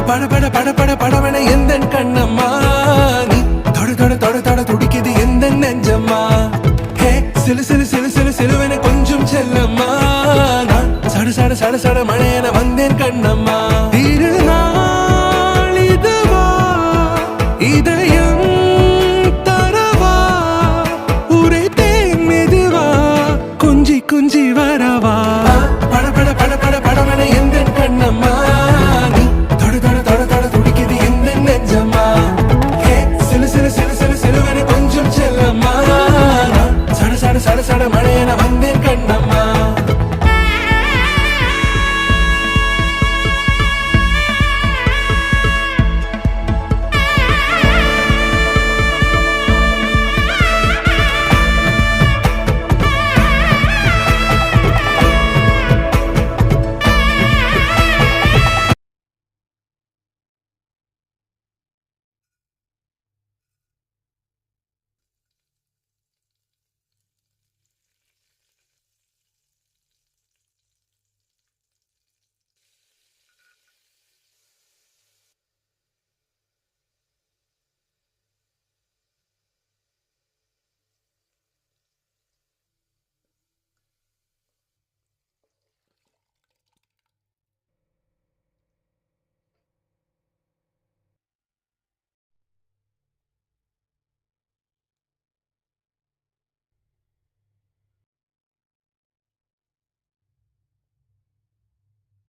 பட பட பட பட படவன எந்த கண்ணம்மா நீ தொட தொட தொட தொட துடிக்குது எந்த நெஞ்சம்மா ஹே சிலு சிலு சிலு சிலு சிலுவன கொஞ்சம் செல்லம்மா நான் சட சட சட சட